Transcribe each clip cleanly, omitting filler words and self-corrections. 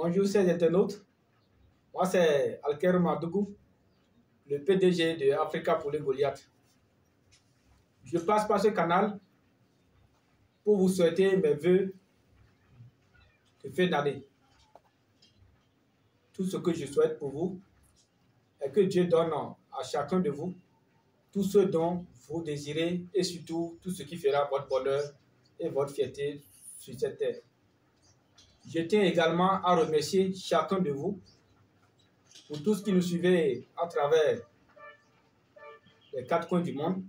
Bonjour chers internautes, moi c'est Alker Madougou, le PDG de Africa Poulet Goliath. Je passe par ce canal pour vous souhaiter mes vœux de fin d'année. Tout ce que je souhaite pour vous est que Dieu donne à chacun de vous tout ce dont vous désirez et surtout tout ce qui fera votre bonheur et votre fierté sur cette terre. Je tiens également à remercier chacun de vous pour tout ce qui nous suivez à travers les 4 coins du monde.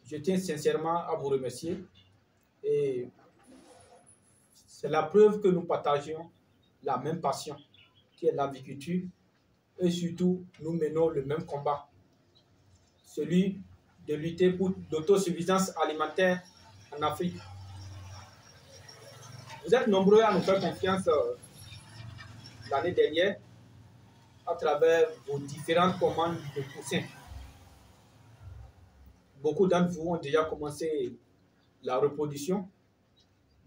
Je tiens sincèrement à vous remercier et c'est la preuve que nous partageons la même passion qui est l'aviculture et surtout nous menons le même combat, celui de lutter pour l'autosuffisance alimentaire en Afrique. Vous êtes nombreux à nous faire confiance l'année dernière à travers vos différentes commandes de poussins. Beaucoup d'entre vous ont déjà commencé la reproduction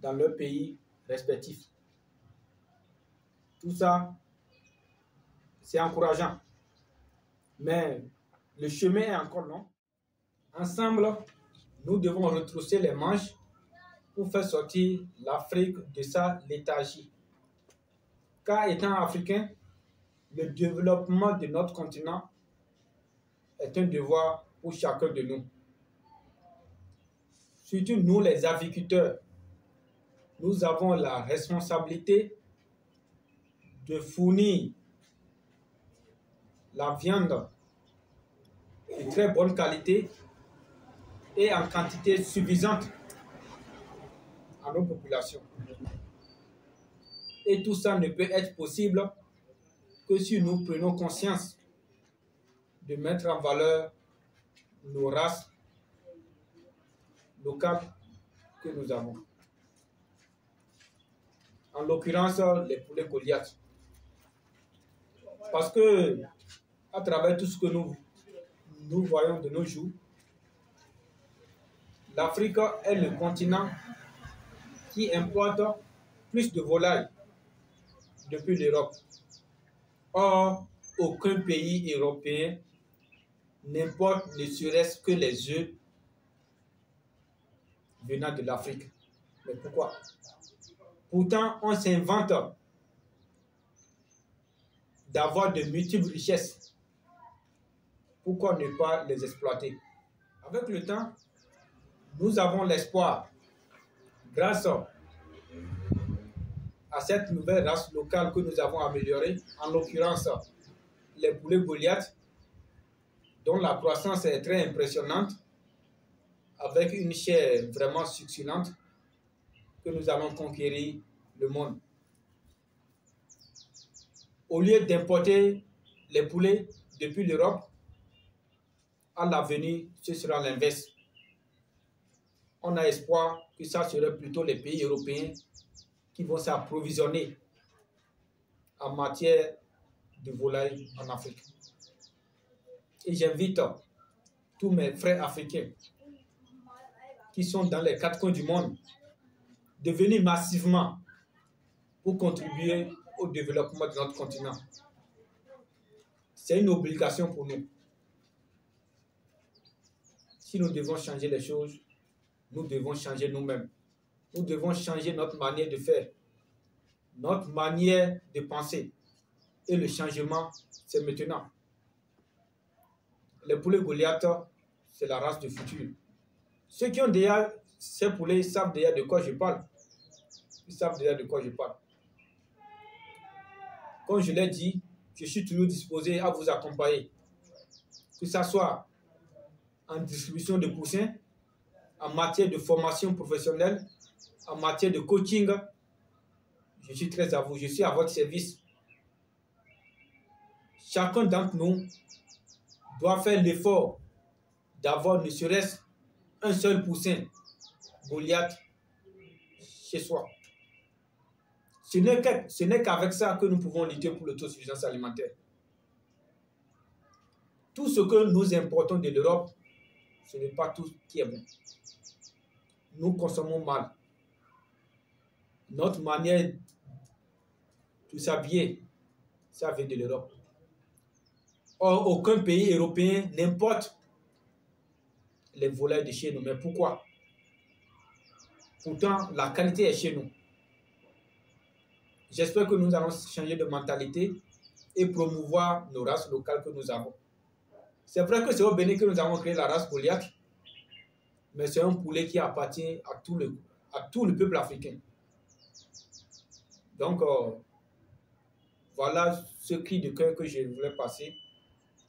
dans leurs pays respectifs. Tout ça, c'est encourageant. Mais le chemin est encore long. Ensemble, nous devons retrousser les manches pour faire sortir l'Afrique de sa léthargie. Car étant africain, le développement de notre continent est un devoir pour chacun de nous. Surtout nous les aviculteurs, nous avons la responsabilité de fournir la viande de très bonne qualité et en quantité suffisante à nos populations. Et tout ça ne peut être possible que si nous prenons conscience de mettre en valeur nos races locales que nous avons. En l'occurrence, les poulets Goliath. Parce que, à travers tout ce que nous voyons de nos jours, l'Afrique est le continent qui importe plus de volailles depuis l'Europe. Or, aucun pays européen n'importe ne serait-ce que les œufs venant de l'Afrique. Mais pourquoi? Pourtant, on s'invente d'avoir de multiples richesses. Pourquoi ne pas les exploiter? Avec le temps, nous avons l'espoir, grâce à cette nouvelle race locale que nous avons améliorée, en l'occurrence les poulets Goliath, dont la croissance est très impressionnante, avec une chair vraiment succulente, que nous allons conquérir le monde. Au lieu d'importer les poulets depuis l'Europe, à l'avenir, ce sera l'inverse. On a espoir que ça serait plutôt les pays européens qui vont s'approvisionner en matière de volaille en Afrique. Et j'invite tous mes frères africains qui sont dans les 4 coins du monde de venir massivement pour contribuer au développement de notre continent. C'est une obligation pour nous. Si nous devons changer les choses, nous devons changer nous-mêmes. Nous devons changer notre manière de faire, notre manière de penser. Et le changement, c'est maintenant. Les poulets Goliath, c'est la race du futur. Ceux qui ont déjà ces poulets savent déjà de quoi je parle. Ils savent déjà de quoi je parle. Comme je l'ai dit, je suis toujours disposé à vous accompagner. Que ce soit en distribution de poussins, en matière de formation professionnelle, en matière de coaching, je suis très à vous, je suis à votre service. Chacun d'entre nous doit faire l'effort d'avoir ne serait-ce un seul poussin Goliath chez soi. Ce n'est qu'avec ça que nous pouvons lutter pour l'autosuffisance alimentaire. Tout ce que nous importons de l'Europe, ce n'est pas tout qui est bon. Nous consommons mal. Notre manière Tout ça vient de l'Europe. Or, aucun pays européen n'importe les volailles de chez nous. Mais pourquoi? Pourtant, la qualité est chez nous. J'espère que nous allons changer de mentalité et promouvoir nos races locales que nous avons. C'est vrai que c'est au Bénin que nous avons créé la race Goliath, mais c'est un poulet qui appartient à tout le peuple africain. Donc, voilà ce cri de cœur que je voulais passer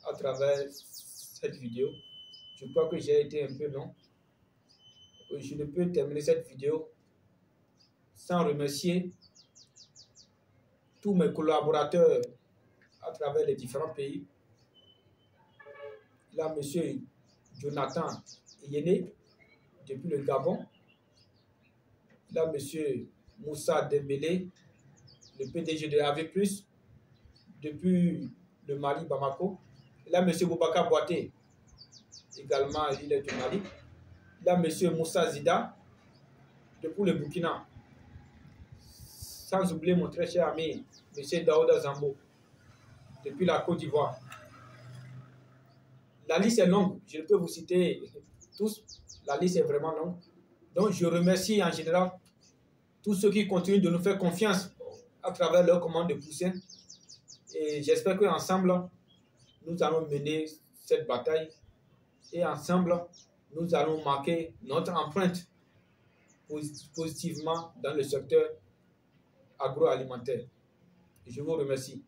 à travers cette vidéo. Je crois que j'ai été un peu long. Je ne peux terminer cette vidéo sans remercier tous mes collaborateurs à travers les différents pays. Là, M. Jonathan Yéné, depuis le Gabon. Là, M. Moussa Dembélé, le PDG de AV+, depuis le Mali, Bamako. Là, M. Boubacar Boaté, également, il est du Mali. Là, M. Moussa Zida, depuis le Burkina. Sans oublier mon très cher ami, M. Daouda Zambo, depuis la Côte d'Ivoire. La liste est longue, je peux vous citer tous, la liste est vraiment longue. Donc je remercie en général tous ceux qui continuent de nous faire confiance à travers leur commande de poussin. Et j'espère qu'ensemble, nous allons mener cette bataille et ensemble, nous allons marquer notre empreinte positivement dans le secteur agroalimentaire. Je vous remercie.